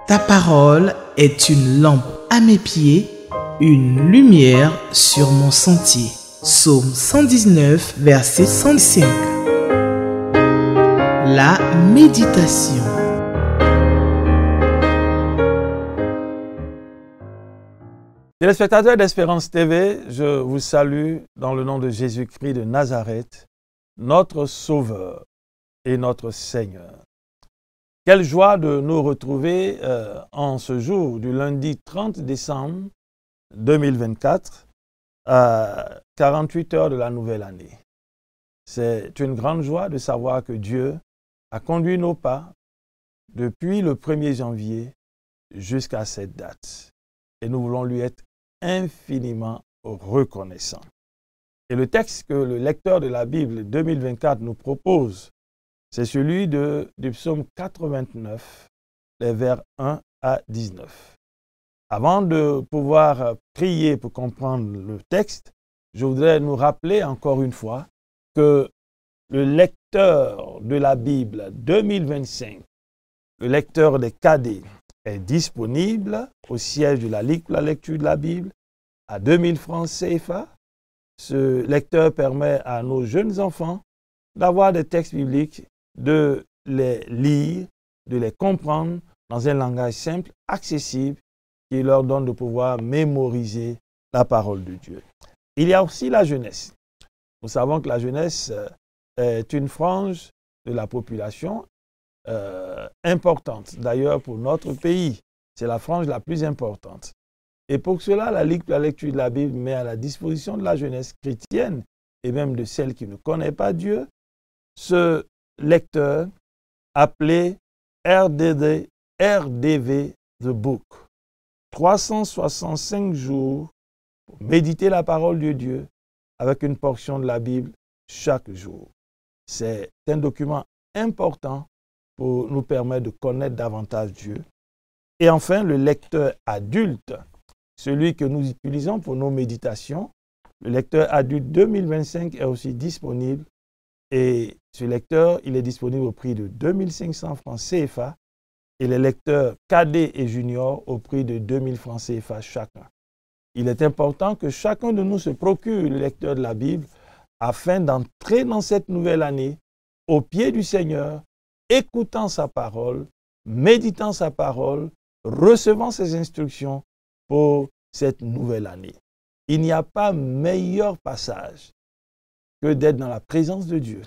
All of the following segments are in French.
Ta parole est une lampe à mes pieds, une lumière sur mon sentier. Psaume 119, verset 105. La méditation. Téléspectateurs d'Espérance TV, je vous salue dans le nom de Jésus-Christ de Nazareth, notre Sauveur et notre Seigneur. Quelle joie de nous retrouver en ce jour du lundi 30 décembre 2024 à 48 heures de la nouvelle année. C'est une grande joie de savoir que Dieu a conduit nos pas depuis le 1er janvier jusqu'à cette date. Et nous voulons lui être infiniment reconnaissants. Et le texte que le lecteur de la Bible 2024 nous propose, c'est celui du psaume 89, les vers 1 à 19. Avant de pouvoir prier pour comprendre le texte, je voudrais nous rappeler encore une fois que le lecteur de la Bible 2025, le lecteur des cadets, est disponible au siège de la Ligue pour la lecture de la Bible à 2000 francs CFA. Ce lecteur permet à nos jeunes enfants d'avoir des textes bibliques, de les lire, de les comprendre dans un langage simple, accessible, qui leur donne de pouvoir mémoriser la parole de Dieu. Il y a aussi la jeunesse. Nous savons que la jeunesse est une frange de la population importante, d'ailleurs pour notre pays. C'est la frange la plus importante. Et pour cela, la Ligue pour la lecture de la Bible met à la disposition de la jeunesse chrétienne et même de celle qui ne connaît pas Dieu, ce lecteur appelé RDV The Book. 365 jours pour méditer la parole de Dieu avec une portion de la Bible chaque jour. C'est un document important pour nous permettre de connaître davantage Dieu. Et enfin, le lecteur adulte, celui que nous utilisons pour nos méditations, le lecteur adulte 2025 est aussi disponible. Et ce lecteur, il est disponible au prix de 2500 francs CFA et les lecteurs cadets et juniors au prix de 2000 francs CFA chacun. Il est important que chacun de nous se procure le lecteur de la Bible afin d'entrer dans cette nouvelle année au pied du Seigneur, écoutant sa parole, méditant sa parole, recevant ses instructions pour cette nouvelle année. Il n'y a pas meilleur passage que d'être dans la présence de Dieu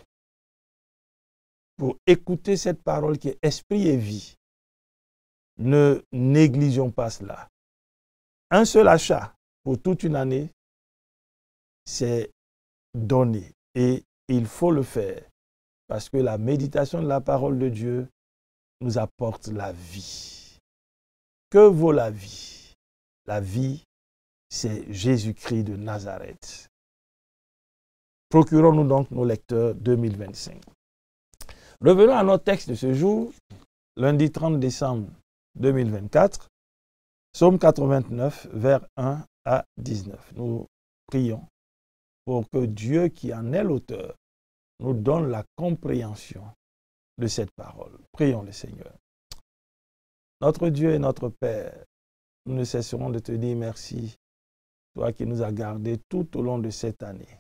pour écouter cette parole qui est esprit et vie. Ne négligeons pas cela. Un seul achat pour toute une année, c'est donné et il faut le faire parce que la méditation de la parole de Dieu nous apporte la vie. Que vaut la vie? La vie, c'est Jésus-Christ de Nazareth. Procurons-nous donc nos lecteurs 2025. Revenons à notre texte de ce jour, lundi 30 décembre 2024, psaume 89, vers 1 à 19. Nous prions pour que Dieu qui en est l'auteur nous donne la compréhension de cette parole. Prions le Seigneur. Notre Dieu et notre Père, nous ne cesserons de te dire merci, toi qui nous as gardés tout au long de cette année.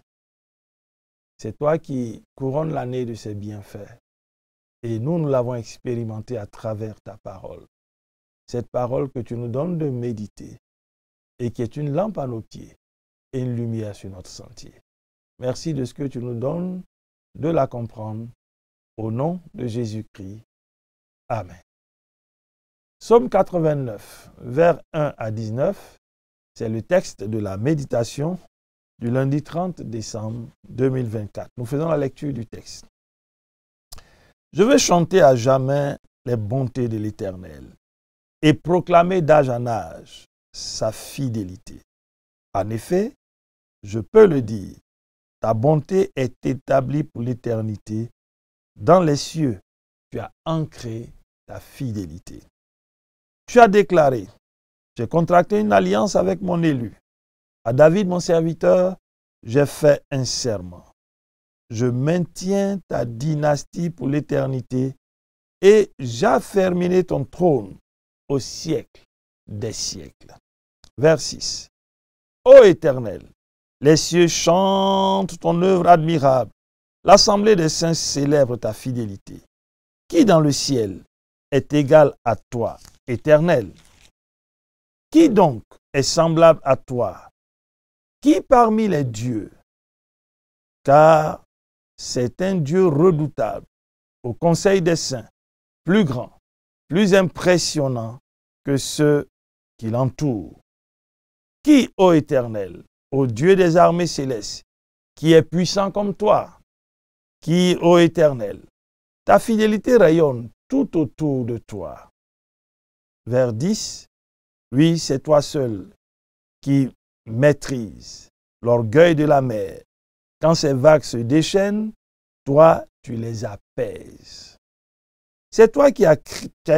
C'est toi qui couronnes l'année de ses bienfaits. Et nous l'avons expérimenté à travers ta parole. Cette parole que tu nous donnes de méditer et qui est une lampe à nos pieds et une lumière sur notre sentier. Merci de ce que tu nous donnes de la comprendre. Au nom de Jésus-Christ. Amen. Psaume 89, vers 1 à 19, c'est le texte de la méditation du lundi 30 décembre 2024. Nous faisons la lecture du texte. Je vais chanter à jamais les bontés de l'Éternel et proclamer d'âge en âge sa fidélité. En effet, je peux le dire, ta bonté est établie pour l'éternité. Dans les cieux, tu as ancré ta fidélité. Tu as déclaré, j'ai contracté une alliance avec mon élu. À David, mon serviteur, j'ai fait un serment. Je maintiens ta dynastie pour l'éternité et j'affermirai ton trône au siècle des siècles. Vers 6. Ô Éternel, les cieux chantent ton œuvre admirable. L'assemblée des saints célèbre ta fidélité. Qui dans le ciel est égal à toi, Éternel? Qui donc est semblable à toi? Qui parmi les dieux? Car c'est un Dieu redoutable, au conseil des saints, plus grand, plus impressionnant que ceux qui l'entourent. Qui, ô Éternel, ô Dieu des armées célestes, qui est puissant comme toi? Qui, ô Éternel, ta fidélité rayonne tout autour de toi. Vers 10. Oui, c'est toi seul qui maîtrises l'orgueil de la mer. Quand ces vagues se déchaînent, toi, tu les apaises. C'est toi qui as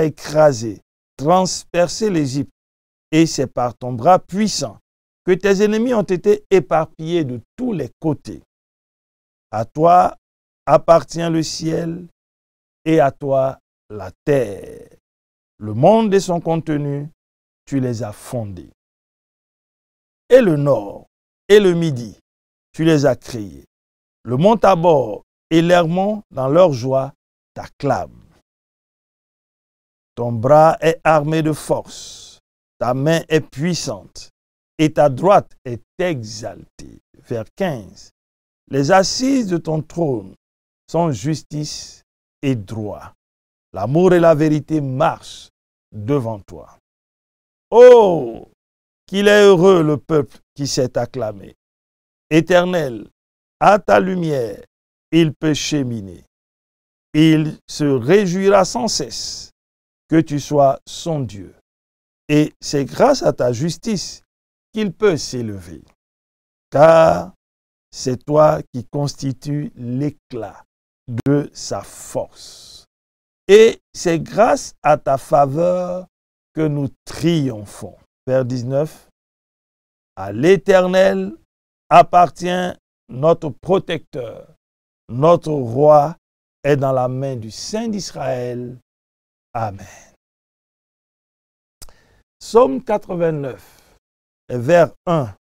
écrasé, transpercé l'Égypte, et c'est par ton bras puissant que tes ennemis ont été éparpillés de tous les côtés. À toi appartient le ciel et à toi la terre. Le monde et son contenu, tu les as fondés. Et le nord et le midi, tu les as créés. Le mont Tabor et l'Hermon, dans leur joie, t'acclament. Ton bras est armé de force, ta main est puissante et ta droite est exaltée. Vers 15. Les assises de ton trône sont justice et droit. L'amour et la vérité marchent devant toi. Oh, qu'il est heureux le peuple qui s'est acclamé. Éternel, à ta lumière, il peut cheminer. Il se réjouira sans cesse que tu sois son Dieu. Et c'est grâce à ta justice qu'il peut s'élever. Car c'est toi qui constitues l'éclat de sa force. Et c'est grâce à ta faveur que nous triomphons. Vers 19. À l'Éternel appartient notre protecteur. Notre roi est dans la main du Saint d'Israël. Amen. Psaume 89, vers 1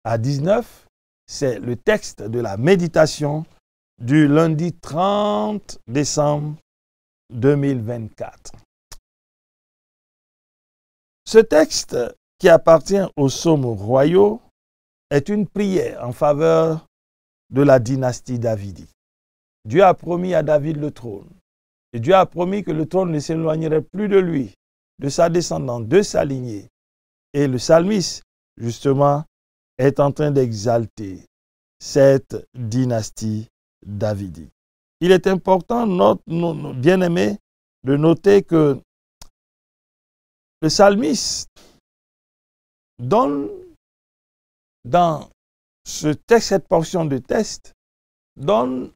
à 19, c'est le texte de la méditation du lundi 30 décembre 2024. Ce texte, qui appartient aux psaumes royaux, est une prière en faveur de la dynastie davidite. Dieu a promis à David le trône. Et Dieu a promis que le trône ne s'éloignerait plus de lui, de sa descendance, de sa lignée. Et le psalmiste, justement, est en train d'exalter cette dynastie davidite. Il est important, nos bien-aimés, de noter que le psalmiste donne dans ce texte, cette portion de texte, donne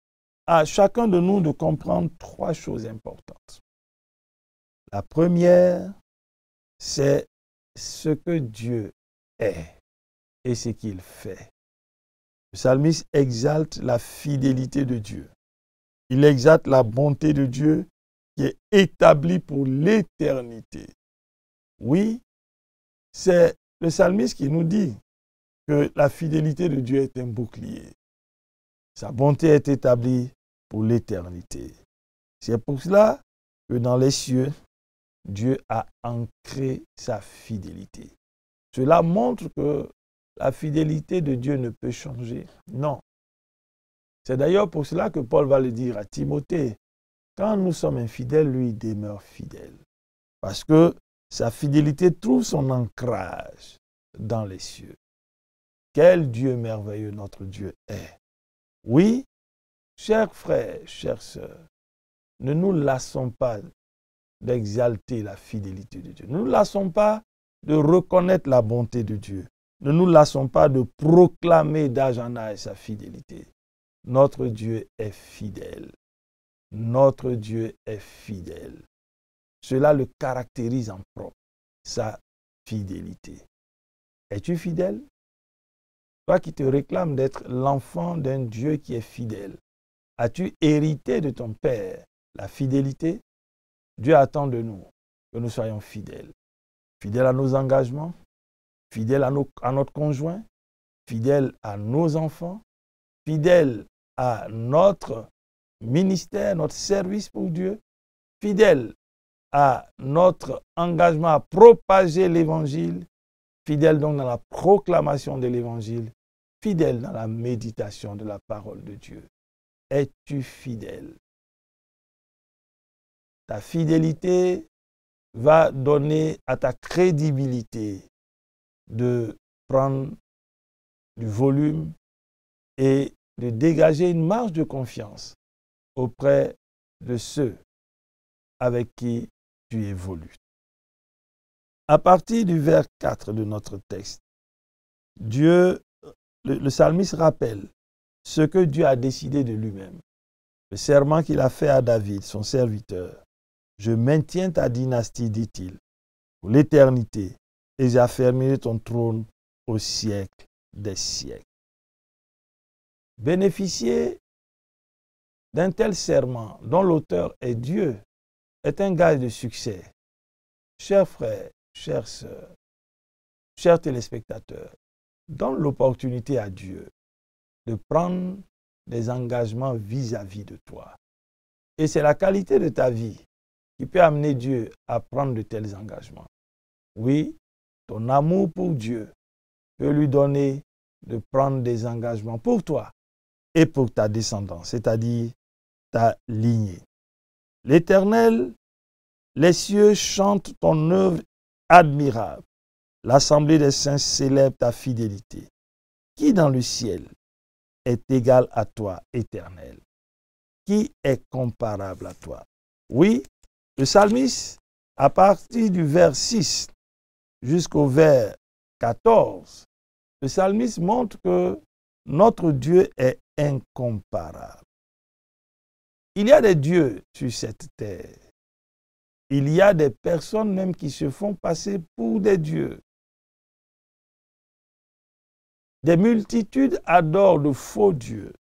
à chacun de nous de comprendre trois choses importantes. La première, c'est ce que Dieu est et ce qu'il fait. Le psalmiste exalte la fidélité de Dieu. Il exalte la bonté de Dieu qui est établie pour l'éternité. Oui, c'est le psalmiste qui nous dit que la fidélité de Dieu est un bouclier. Sa bonté est établie pour l'éternité. C'est pour cela que dans les cieux, Dieu a ancré sa fidélité. Cela montre que la fidélité de Dieu ne peut changer. Non. C'est d'ailleurs pour cela que Paul va le dire à Timothée. Quand nous sommes infidèles, lui demeure fidèle. Parce que sa fidélité trouve son ancrage dans les cieux. Quel Dieu merveilleux notre Dieu est. Oui, chers frères, chères sœurs, ne nous lassons pas d'exalter la fidélité de Dieu. Ne nous lassons pas de reconnaître la bonté de Dieu. Ne nous lassons pas de proclamer d'âge en âge sa fidélité. Notre Dieu est fidèle. Notre Dieu est fidèle. Cela le caractérise en propre, sa fidélité. Es-tu fidèle? Toi qui te réclames d'être l'enfant d'un Dieu qui est fidèle, as-tu hérité de ton Père la fidélité? Dieu attend de nous que nous soyons fidèles. fidèle à nos engagements, fidèle à notre conjoint, fidèle à nos enfants, fidèle à notre ministère, notre service pour Dieu, fidèle à notre engagement à propager l'Évangile, fidèle donc dans la proclamation de l'Évangile, fidèle dans la méditation de la parole de Dieu. Es-tu fidèle? Ta fidélité va donner à ta crédibilité de prendre du volume et de dégager une marge de confiance auprès de ceux avec qui tu évolues. À partir du vers 4 de notre texte, le psalmiste rappelle ce que Dieu a décidé de lui-même. Le serment qu'il a fait à David, son serviteur. Je maintiens ta dynastie, dit-il, pour l'éternité, et j'affermirai ton trône au siècle des siècles. Bénéficier d'un tel serment dont l'auteur est Dieu est un gage de succès. Chers frères, chères sœurs, chers téléspectateurs, donne l'opportunité à Dieu de prendre des engagements vis-à-vis de toi. Et c'est la qualité de ta vie qui peut amener Dieu à prendre de tels engagements. Oui, ton amour pour Dieu peut lui donner de prendre des engagements pour toi et pour ta descendance, c'est-à-dire ta lignée. L'Éternel, les cieux chantent ton œuvre admirable. L'assemblée des saints célèbre ta fidélité. Qui dans le ciel est égal à toi, Éternel? Qui est comparable à toi? Oui, le psalmiste, à partir du vers 6 jusqu'au vers 14, le psalmiste montre que notre Dieu est incomparable. Il y a des dieux sur cette terre. Il y a des personnes même qui se font passer pour des dieux. Des multitudes adorent de faux dieux.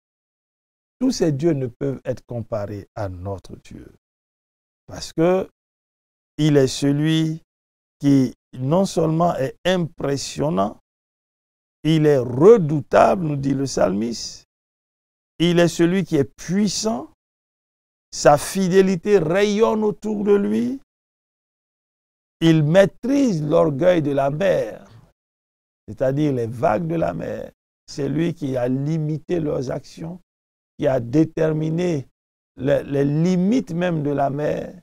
Tous ces dieux ne peuvent être comparés à notre Dieu. Parce que il est celui qui non seulement est impressionnant, il est redoutable, nous dit le psalmiste. Il est celui qui est puissant. Sa fidélité rayonne autour de lui. Il maîtrise l'orgueil de la mer, c'est-à-dire les vagues de la mer. C'est lui qui a limité leurs actions, qui a déterminé les limites même de la mer.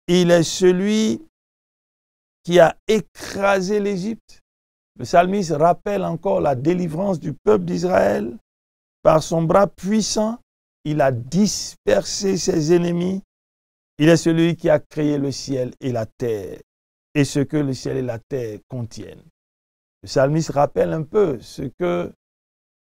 Il est celui qui a écrasé l'Égypte. Le psalmiste rappelle encore la délivrance du peuple d'Israël. Par son bras puissant, il a dispersé ses ennemis. Il est celui qui a créé le ciel et la terre et ce que le ciel et la terre contiennent. Le psalmiste rappelle un peu ce que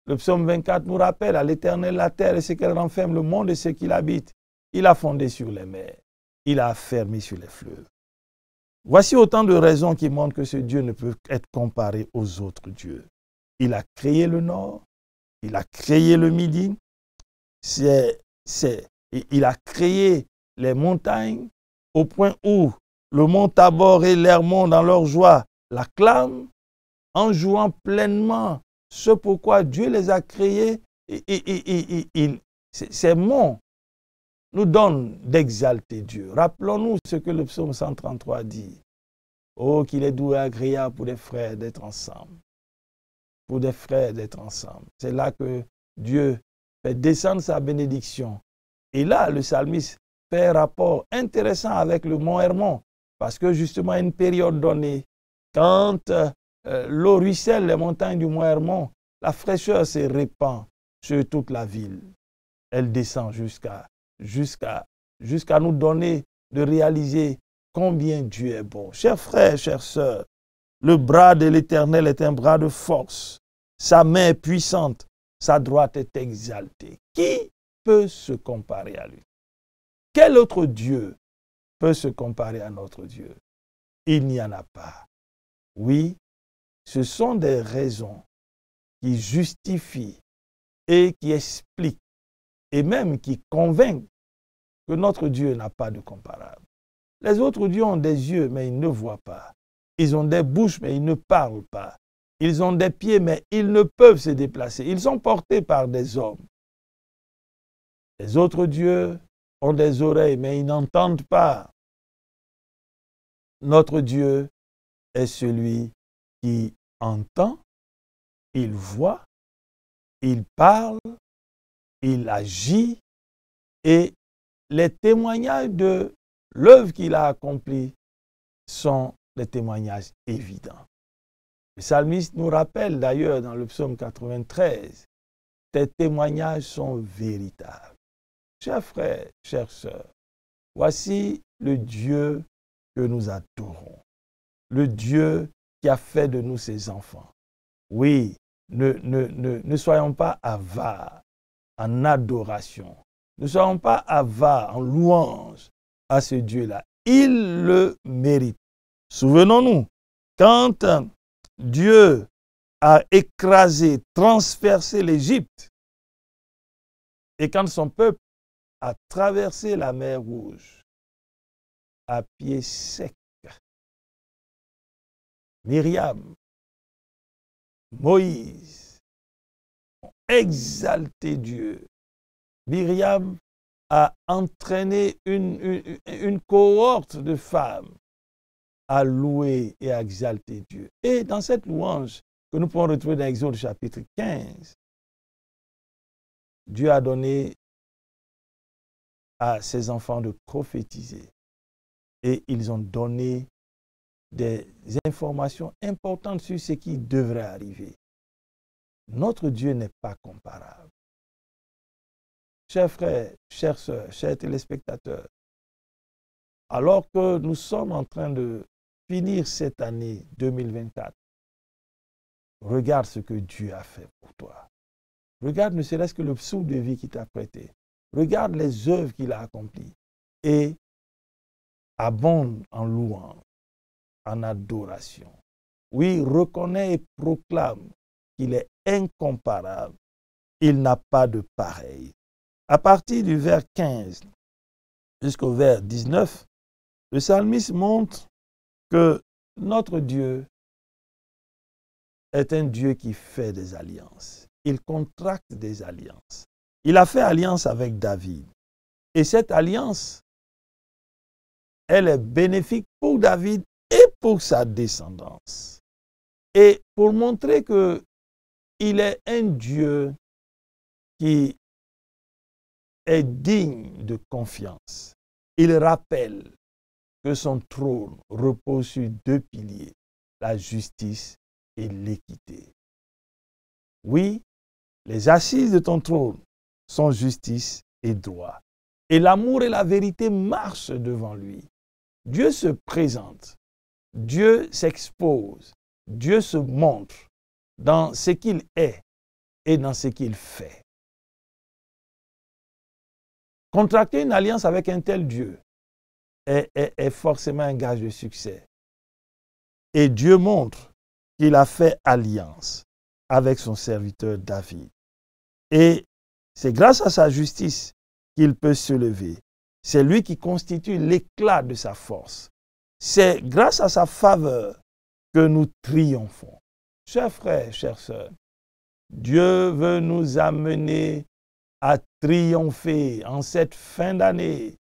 le psaume 24 nous rappelle: à l'Éternel la terre et ce qu'elle renferme, le monde et ce qu'il habite. Il a fondé sur les mers, il a affermi sur les fleuves. Voici autant de raisons qui montrent que ce Dieu ne peut être comparé aux autres dieux. Il a créé le nord, il a créé le midi, il a créé les montagnes au point où le mont Tabor et l'Hermon dans leur joie l'acclament en jouant pleinement ce pourquoi Dieu les a créés. Ces monts nous donnent d'exalter Dieu. Rappelons-nous ce que le psaume 133 dit. Oh, qu'il est doux et agréable pour des frères d'être ensemble. Pour des frères d'être ensemble. C'est là que Dieu fait descendre sa bénédiction. Et là, le psalmiste fait un rapport intéressant avec le mont Hermon. Parce que justement, à une période donnée, quand l'eau ruisselle les montagnes du mont Hermon, la fraîcheur se répand sur toute la ville. Elle descend jusqu'à nous donner de réaliser combien Dieu est bon. Chers frères, chères sœurs, le bras de l'Éternel est un bras de force. Sa main est puissante, sa droite est exaltée. Qui peut se comparer à lui? Quel autre Dieu peut se comparer à notre Dieu? Il n'y en a pas. Oui, ce sont des raisons qui justifient et qui expliquent et même qui convainquent que notre Dieu n'a pas de comparable. Les autres dieux ont des yeux, mais ils ne voient pas. Ils ont des bouches, mais ils ne parlent pas. Ils ont des pieds, mais ils ne peuvent se déplacer. Ils sont portés par des hommes. Les autres dieux ont des oreilles, mais ils n'entendent pas. Notre Dieu est celui qui entend, il voit, il parle, il agit, et les témoignages de l'œuvre qu'il a accomplie sont des témoignages évidents. Le psalmiste nous rappelle d'ailleurs dans le psaume 93, tes témoignages sont véritables. Chers frères, chères sœurs, voici le Dieu que nous adorons, le Dieu qui a fait de nous ses enfants. Oui, ne soyons pas avares en adoration, ne soyons pas avares en louange à ce Dieu-là. Il le mérite. Souvenons-nous, quand Dieu a écrasé, transpercé l'Égypte, et quand son peuple a traversé la mer Rouge à pied sec, Myriam, Moïse ont exalté Dieu. Myriam a entraîné une cohorte de femmes à louer et à exalter Dieu. Et dans cette louange que nous pouvons retrouver dans Exode chapitre 15, Dieu a donné à ses enfants de prophétiser. Et ils ont donné des informations importantes sur ce qui devrait arriver. Notre Dieu n'est pas comparable. Chers frères, chères sœurs, chers téléspectateurs, alors que nous sommes en train de finir cette année 2024, regarde ce que Dieu a fait pour toi. Regarde ne serait-ce que le souffle de vie qu'il t'a prêté. Regarde les œuvres qu'il a accomplies et abonde en louange, en adoration. Oui, reconnais et proclame qu'il est incomparable. Il n'a pas de pareil. À partir du vers 15 jusqu'au vers 19, le psalmiste montre que notre Dieu est un Dieu qui fait des alliances. Il contracte des alliances. Il a fait alliance avec David. Et cette alliance, elle est bénéfique pour David et pour sa descendance. Et pour montrer qu'il est un Dieu qui est digne de confiance, il rappelle que son trône repose sur deux piliers, la justice et l'équité. Oui, les assises de ton trône sont justice et droit. Et l'amour et la vérité marchent devant lui. Dieu se présente, Dieu s'expose, Dieu se montre dans ce qu'il est et dans ce qu'il fait. Contracter une alliance avec un tel Dieu est forcément un gage de succès. Et Dieu montre qu'il a fait alliance avec son serviteur David. Et c'est grâce à sa justice qu'il peut se lever. C'est lui qui constitue l'éclat de sa force. C'est grâce à sa faveur que nous triomphons. Chers frères, chères sœurs, Dieu veut nous amener à triompher en cette fin d'année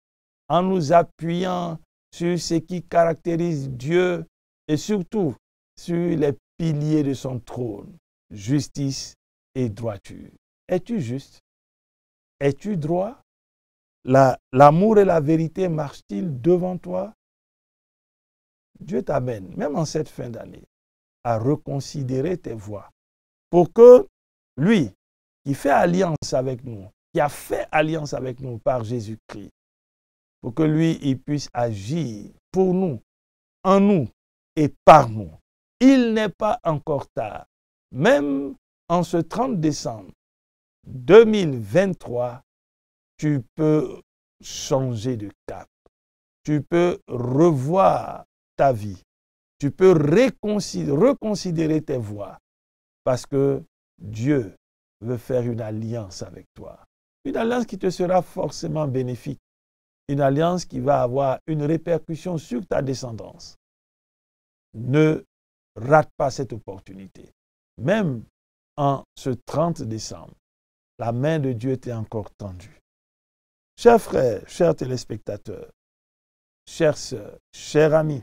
en nous appuyant sur ce qui caractérise Dieu et surtout sur les piliers de son trône, justice et droiture. Es-tu juste? Es-tu droit? L'amour et la vérité marchent-ils devant toi? Dieu t'amène, même en cette fin d'année, à reconsidérer tes voies pour que lui, qui fait alliance avec nous, qui a fait alliance avec nous par Jésus-Christ, pour que lui, il puisse agir pour nous, en nous et par nous. Il n'est pas encore tard. Même en ce 30 décembre 2023, tu peux changer de cap. Tu peux revoir ta vie. Tu peux reconsidérer tes voies parce que Dieu veut faire une alliance avec toi. Une alliance qui te sera forcément bénéfique. une alliance qui va avoir une répercussion sur ta descendance. Ne rate pas cette opportunité. Même en ce 30 décembre, la main de Dieu t'est encore tendue. Chers frères, chers téléspectateurs, chères sœurs, chers amis,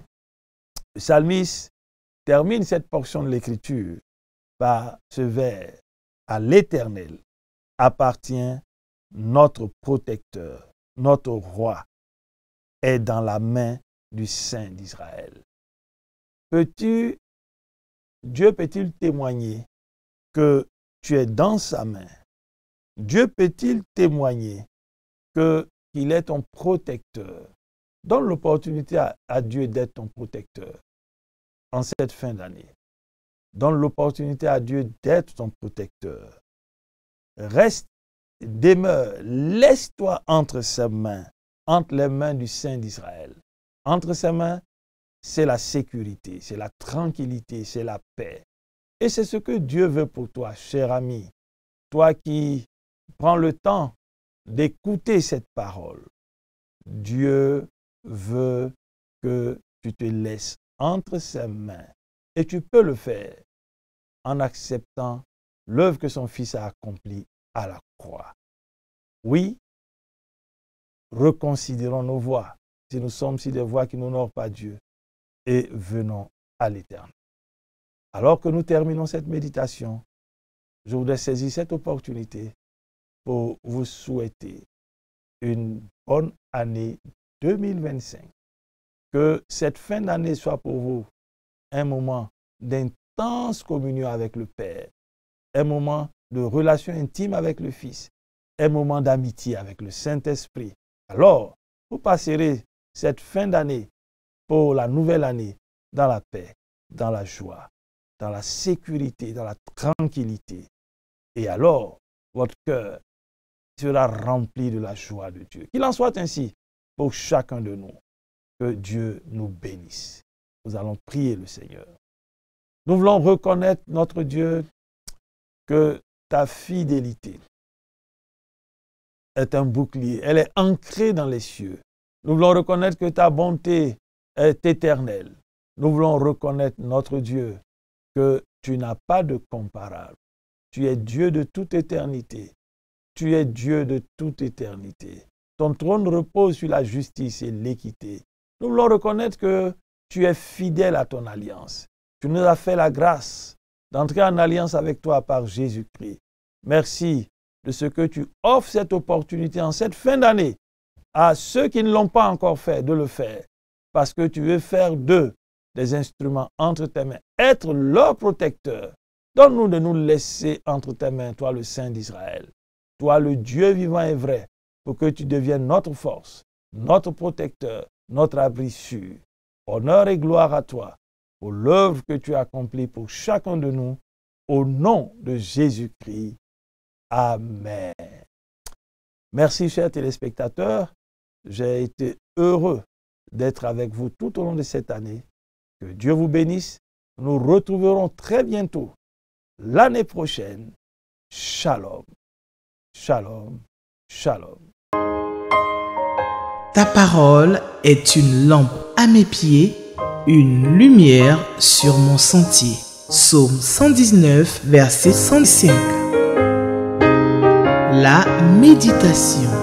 le psalmiste termine cette portion de l'Écriture par ce vers. À l'Éternel appartient notre protecteur, notre roi est dans la main du Saint d'Israël. Dieu peut-il témoigner que tu es dans sa main? Dieu peut-il témoigner qu'il est ton protecteur? Donne l'opportunité à Dieu d'être ton protecteur en cette fin d'année. Donne l'opportunité à Dieu d'être ton protecteur. Reste, demeure, laisse-toi entre ses mains, entre les mains du Saint d'Israël. Entre ses mains, c'est la sécurité, c'est la tranquillité, c'est la paix. Et c'est ce que Dieu veut pour toi, cher ami. Toi qui prends le temps d'écouter cette parole. Dieu veut que tu te laisses entre ses mains. Et tu peux le faire en acceptant l'œuvre que son Fils a accomplie à la croix. Oui, reconsidérons nos voies, si nous sommes sur des voies qui n'honorent pas Dieu, et venons à l'Éternel. Alors que nous terminons cette méditation, je voudrais saisir cette opportunité pour vous souhaiter une bonne année 2025. Que cette fin d'année soit pour vous un moment d'intense communion avec le Père, un moment de relation intime avec le Fils, un moment d'amitié avec le Saint-Esprit. Alors, vous passerez cette fin d'année pour la nouvelle année dans la paix, dans la joie, dans la sécurité, dans la tranquillité. Et alors, votre cœur sera rempli de la joie de Dieu. Qu'il en soit ainsi pour chacun de nous. Que Dieu nous bénisse. Nous allons prier le Seigneur. Nous voulons reconnaître, notre Dieu, que ta fidélité est un bouclier. Elle est ancrée dans les cieux. Nous voulons reconnaître que ta bonté est éternelle. Nous voulons reconnaître, notre Dieu, que tu n'as pas de comparable. Tu es Dieu de toute éternité. Tu es Dieu de toute éternité. Ton trône repose sur la justice et l'équité. Nous voulons reconnaître que tu es fidèle à ton alliance. Tu nous as fait la grâce d'entrer en alliance avec toi par Jésus-Christ. Merci de ce que tu offres cette opportunité en cette fin d'année à ceux qui ne l'ont pas encore fait de le faire. Parce que tu veux faire d'eux des instruments entre tes mains, être leur protecteur. Donne-nous de nous laisser entre tes mains, toi le Saint d'Israël, toi le Dieu vivant et vrai, pour que tu deviennes notre force, notre protecteur, notre abri sûr. Honneur et gloire à toi pour l'œuvre que tu as accomplie pour chacun de nous, au nom de Jésus-Christ. Amen. Merci, chers téléspectateurs. J'ai été heureux d'être avec vous tout au long de cette année. Que Dieu vous bénisse. Nous nous retrouverons très bientôt l'année prochaine. Shalom. Shalom. Shalom. Ta parole est une lampe à mes pieds, une lumière sur mon sentier. Psaume 119, verset 105. La méditation.